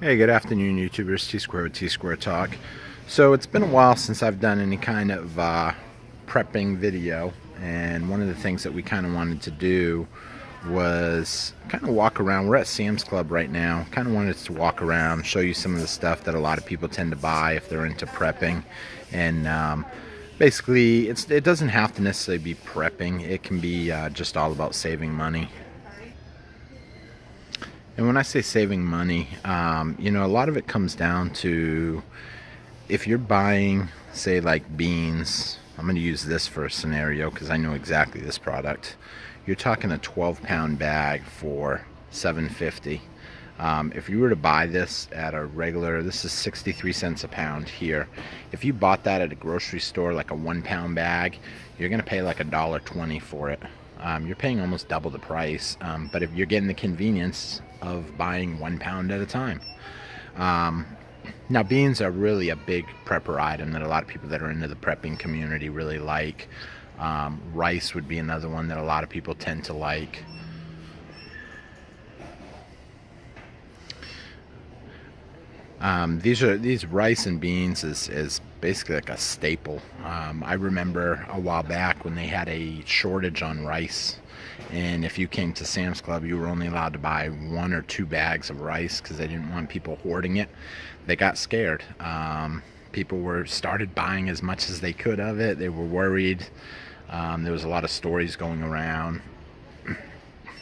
Hey, good afternoon, YouTubers. T Square with T Square Talk. So it's been a while since I've done any kind of prepping video, and one of the things that we kind of wanted to do was kind of walk around. We're at Sam's Club right now. Kind of wanted to walk around, show you some of the stuff that a lot of people tend to buy if they're into prepping, and basically, it doesn't have to necessarily be prepping. It can be just all about saving money. And when I say saving money, a lot of it comes down to if you're buying, say, like beans. I'm going to use this for a scenario because I know exactly this product. You're talking a 12-pound bag for $7.50. If you were to buy this at a regular, this is 63 cents a pound here. If you bought that at a grocery store, like a 1-pound bag, you're going to pay like $1.20 for it. You're paying almost double the price, but if you're getting the convenience of buying 1 pound at a time. Now, beans are really a big prepper item that a lot of people that are into the prepping community really like. Rice would be another one that a lot of people tend to like. These rice and beans is basically like a staple. I remember a while back when they had a shortage on rice, and if you came to Sam's Club, you were only allowed to buy 1 or 2 bags of rice because they didn't want people hoarding it. They got scared. People started buying as much as they could of it. They were worried. There was a lot of stories going around.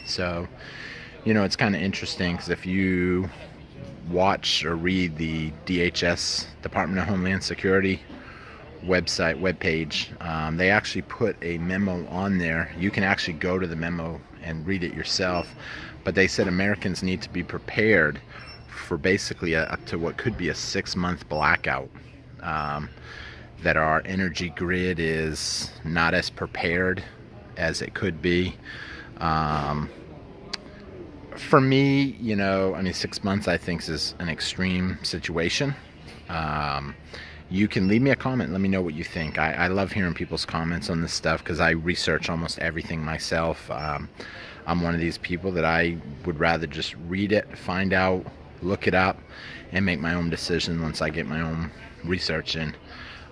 So, it's kind of interesting because if you watch or read the DHS, Department of Homeland Security webpage, they actually put a memo on there. You can actually go to the memo and read it yourself, but they said Americans need to be prepared for basically up to what could be a 6-month blackout. That our energy grid is not as prepared as it could be. For me, 6 months I think is an extreme situation. You can leave me a comment. Let me know what you think. I love hearing people's comments on this stuff because I research almost everything myself. I'm one of these people that I would rather just read it, find out, look it up, and make my own decision once I get my own research in.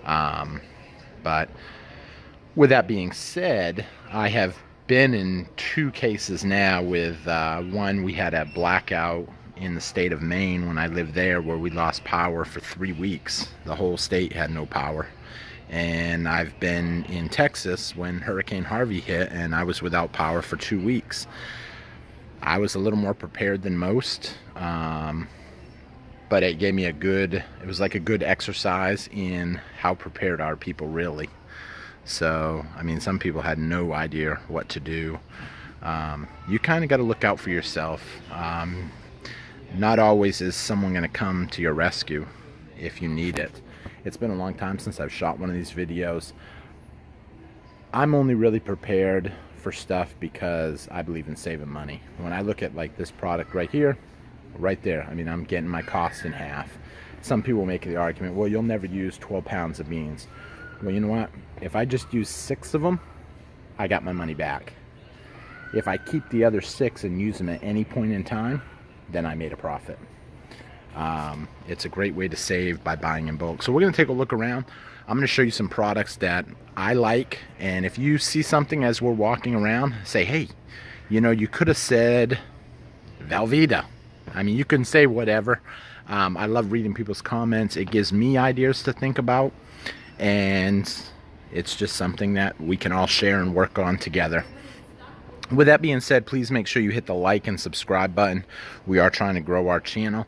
But with that being said, I have been in 2 cases now with one. We had a blackout in the state of Maine when I lived there where we lost power for 3 weeks. The whole state had no power. And I've been in Texas when Hurricane Harvey hit and I was without power for 2 weeks. I was a little more prepared than most, but it gave me it was like a good exercise in how prepared are people really. So, some people had no idea what to do. You kind of got to look out for yourself. Not always is someone going to come to your rescue if you need it. It's been a long time since I've shot one of these videos. I'm only really prepared for stuff because I believe in saving money. When I look at like this product right here, right there, I'm getting my cost in half. Some people make the argument, well, you'll never use 12 pounds of beans. Well, you know what? If I just use 6 of them, I got my money back. If I keep the other 6 and use them at any point in time, then I made a profit. It's a great way to save by buying in bulk. So we're going to take a look around. I'm going to show you some products that I like, and if you see something as we're walking around, say, hey, you could have said Velveeta. You can say whatever. I love reading people's comments. It gives me ideas to think about, and it's just something that we can all share and work on together. With that being said, please make sure you hit the like and subscribe button. We are trying to grow our channel.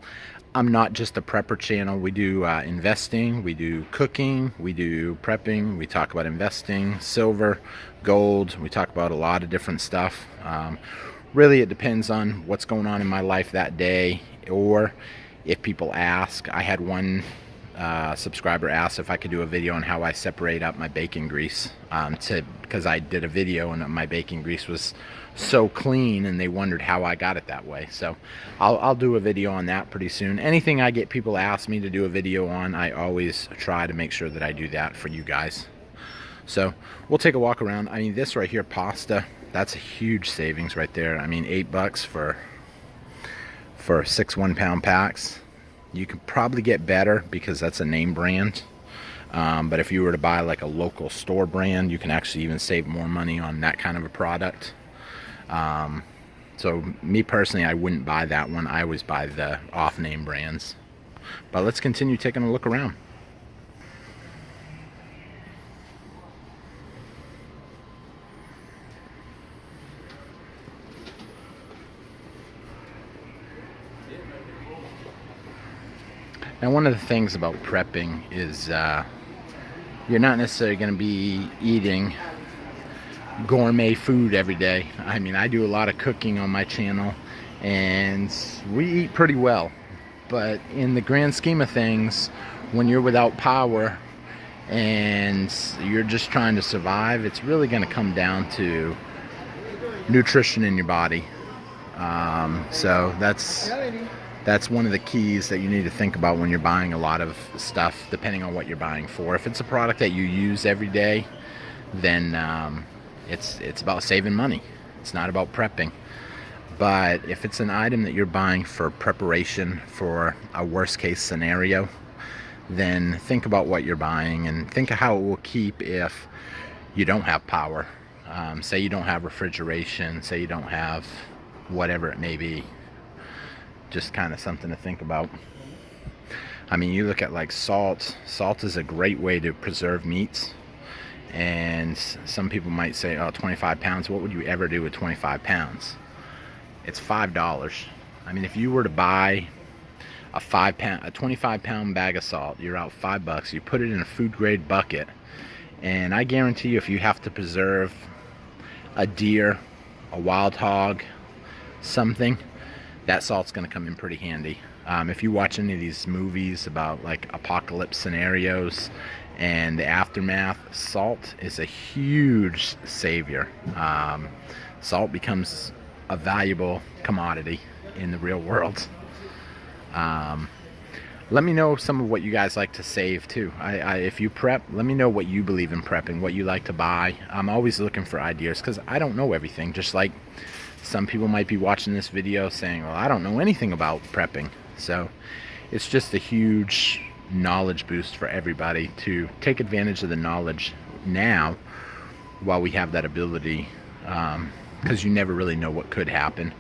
I'm not just a prepper channel. We do investing, we do cooking, we do prepping, we talk about investing, silver, gold. We talk about a lot of different stuff. Really, it depends on what's going on in my life that day, or if people ask. I had one subscriber asked if I could do a video on how I separate up my bacon grease, because I did a video and my bacon grease was so clean and they wondered how I got it that way. So I'll do a video on that pretty soon. Anything I get people ask me to do a video on, I always try to make sure that I do that for you guys. So we'll take a walk around. This right here, pasta, that's a huge savings right there. $8 for 6 1-pound packs. You can probably get better because that's a name brand. But if you were to buy like a local store brand, you can actually even save more money on that kind of a product. So me personally, I wouldn't buy that one. I always buy the off-name brands. But let's continue taking a look around. Now, one of the things about prepping is you're not necessarily going to be eating gourmet food every day. I mean, I do a lot of cooking on my channel, and we eat pretty well. But in the grand scheme of things, when you're without power and you're just trying to survive, it's really going to come down to nutrition in your body. So that's one of the keys that you need to think about when you're buying a lot of stuff, depending on what you're buying for. If it's a product that you use every day, then it's about saving money. It's not about prepping. But if it's an item that you're buying for preparation for a worst case scenario, then think about what you're buying and think of how it will keep if you don't have power. Say you don't have refrigeration, say you don't have whatever it may be. Just kind of something to think about. I mean, you look at like salt. Salt is a great way to preserve meats. And some people might say, oh, 25 pounds. What would you ever do with 25 pounds? It's $5. I mean, if you were to buy a 25-pound bag of salt, you're out $5. You put it in a food grade bucket, and I guarantee you, if you have to preserve a deer, a wild hog, something, that salt's going to come in pretty handy. If you watch any of these movies about like apocalypse scenarios and the aftermath, salt is a huge savior. Salt becomes a valuable commodity in the real world. Let me know some of what you guys like to save too. If you prep, let me know what you believe in prepping, what you like to buy. I'm always looking for ideas because I don't know everything. Just like some people might be watching this video saying, well, I don't know anything about prepping. So it's just a huge knowledge boost for everybody to take advantage of the knowledge now while we have that ability, because you never really know what could happen.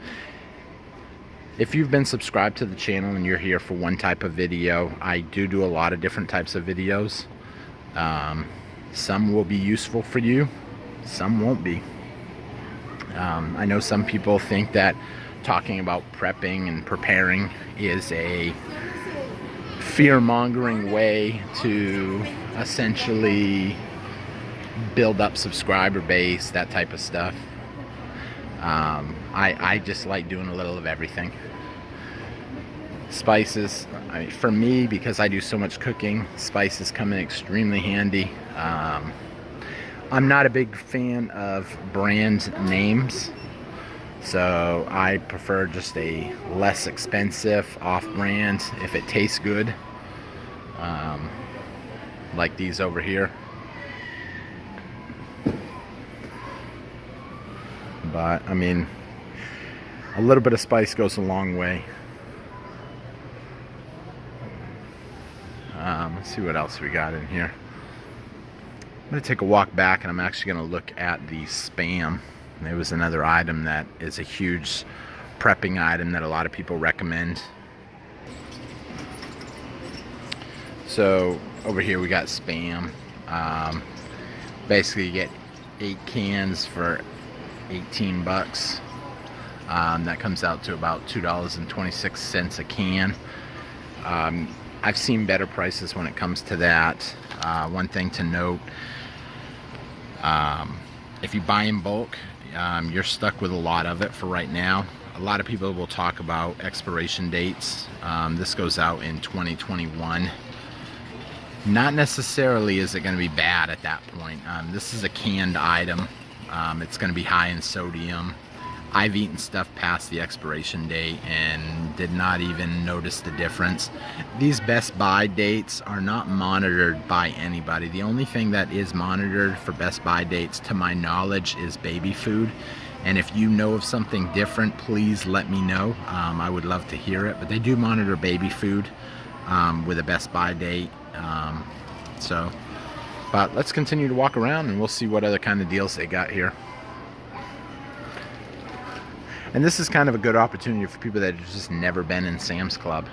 If you've been subscribed to the channel and you're here for one type of video, I do a lot of different types of videos. Some will be useful for you, some won't be. I know some people think that talking about prepping and preparing is a fear-mongering way to essentially build up subscriber base, that type of stuff. I just like doing a little of everything. Spices, for me, because I do so much cooking, spices come in extremely handy. I'm not a big fan of brand names, so I prefer just a less expensive off-brand if it tastes good, like these over here. But I mean, a little bit of spice goes a long way. Let's see what else we got in here. I'm going to take a walk back, and I'm actually going to look at the Spam. There was another item that is a huge prepping item that a lot of people recommend. So over here we got Spam. Basically you get 8 cans for 18 bucks. That comes out to about $2.26 a can. I've seen better prices when it comes to that. One thing to note, if you buy in bulk, you're stuck with a lot of it for right now. A lot of people will talk about expiration dates. This goes out in 2021. Not necessarily is it going to be bad at that point. This is a canned item. It's going to be high in sodium. I've eaten stuff past the expiration date and did not even notice the difference. These Best Buy dates are not monitored by anybody. The only thing that is monitored for Best Buy dates, to my knowledge, is baby food. And if you know of something different, please let me know. I would love to hear it. But they do monitor baby food with a Best Buy date. But let's continue to walk around and we'll see what other kind of deals they got here. And this is kind of a good opportunity for people that have just never been in Sam's Club.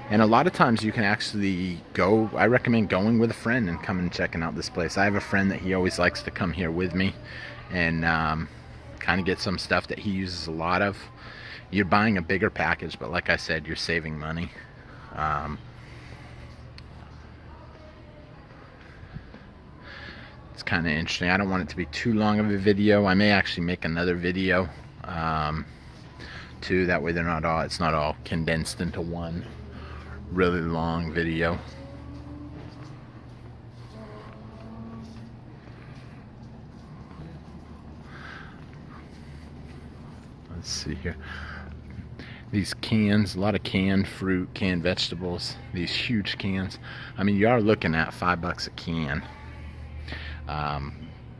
And a lot of times you can actually go, I recommend going with a friend and coming and checking out this place. I have a friend that he always likes to come here with me and kind of get some stuff that he uses a lot of. You're buying a bigger package, but like I said, you're saving money. It's kind of interesting. I don't want it to be too long of a video. I may actually make another video too. That way it's not all condensed into one really long video. Let's see here. These cans, a lot of canned fruit, canned vegetables, these huge cans. I mean, you are looking at $5 a can.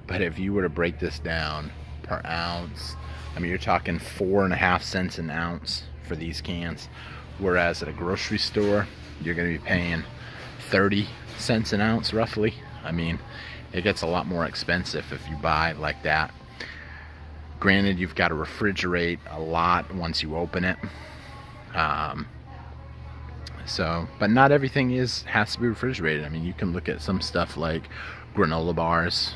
But if you were to break this down per ounce, I mean, you're talking 4.5 cents an ounce for these cans. Whereas at a grocery store, you're going to be paying 30 cents an ounce roughly. I mean, it gets a lot more expensive if you buy like that. Granted, you've got to refrigerate a lot once you open it. But not everything has to be refrigerated. I mean, you can look at some stuff like granola bars,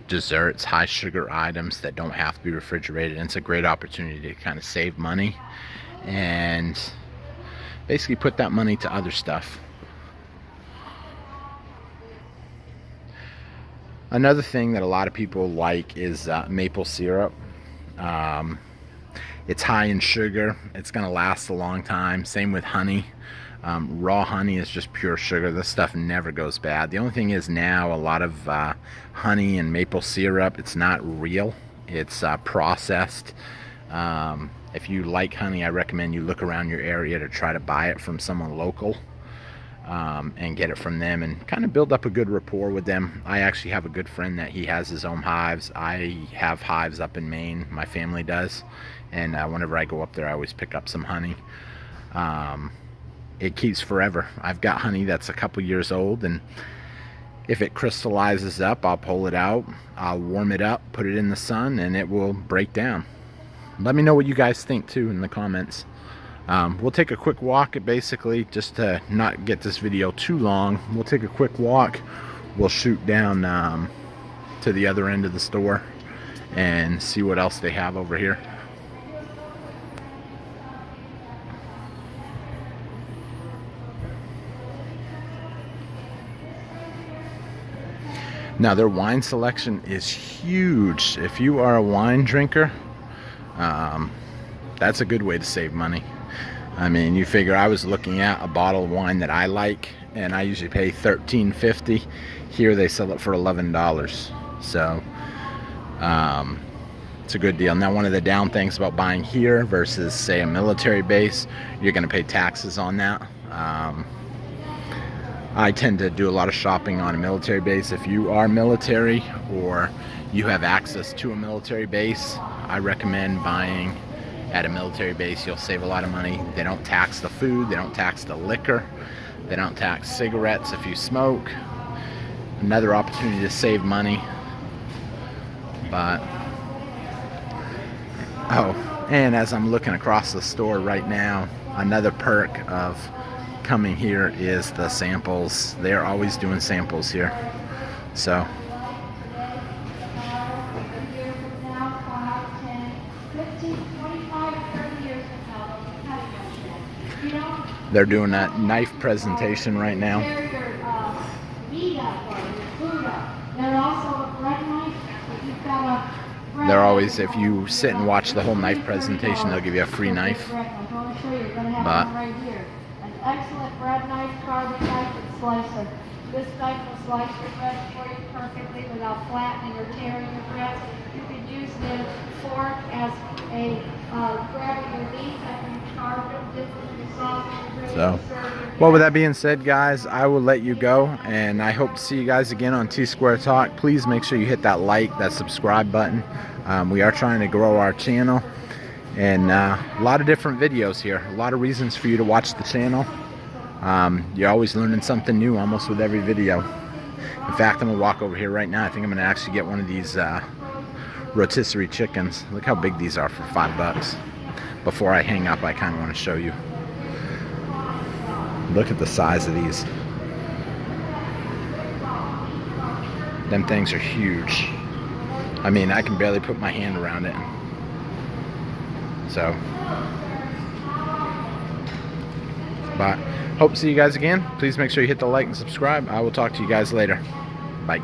desserts, high sugar items that don't have to be refrigerated. And it's a great opportunity to kind of save money and basically put that money to other stuff. Another thing that a lot of people like is maple syrup. It's high in sugar. It's going to last a long time. Same with honey. Raw honey is just pure sugar. This stuff never goes bad. The only thing is now a lot of honey and maple syrup, it's not real. It's processed. If you like honey, I recommend you look around your area to try to buy it from someone local. And get it from them and kind of build up a good rapport with them. I actually have a good friend that he has his own hives. I have hives up in Maine, my family does, and whenever I go up there I always pick up some honey. It keeps forever. I've got honey that's a couple years old, and if it crystallizes up, I'll pull it out, I'll warm it up, put it in the sun, and it will break down. Let me know what you guys think too in the comments. We'll take a quick walk, basically, just to not get this video too long. We'll take a quick walk. We'll shoot down to the other end of the store and see what else they have over here. Now, their wine selection is huge. If you are a wine drinker, that's a good way to save money. I mean, you figure I was looking at a bottle of wine that I like, and I usually pay $13.50. Here they sell it for $11. So it's a good deal. Now, one of the down things about buying here versus, say, a military base, you're going to pay taxes on that. I tend to do a lot of shopping on a military base. If you are military or you have access to a military base, I recommend buying at a military base. You'll save a lot of money. They don't tax the food, they don't tax the liquor, they don't tax cigarettes if you smoke. Another opportunity to save money. But and as I'm looking across the store right now, another perk of coming here is the samples. They're always doing samples here. So they're doing that knife presentation right now. They're always, if you sit and watch the whole knife presentation, they'll give you a free knife. But an excellent bread knife, carving knife, and slicer. This knife will slice your bread for you perfectly without flattening or tearing your bread. You can use the fork as a grabbing your meat after you carved them, dip them in the sauce and gravy, So, serve your well, with that being said, guys, I will let you go, and I hope to see you guys again on T-Square Talk. Please make sure you hit that like, that subscribe button. We are trying to grow our channel, and a lot of different videos here, a lot of reasons for you to watch the channel. You're always learning something new almost with every video. In fact, I'm gonna walk over here right now. I think I'm gonna actually get one of these rotisserie chickens. Look how big these are for $5. Before I hang up, I kind of want to show you. Look at the size of these. Them things are huge. I mean, I can barely put my hand around it. So, but hope to see you guys again. Please make sure you hit the like and subscribe. I will talk to you guys later. Bye.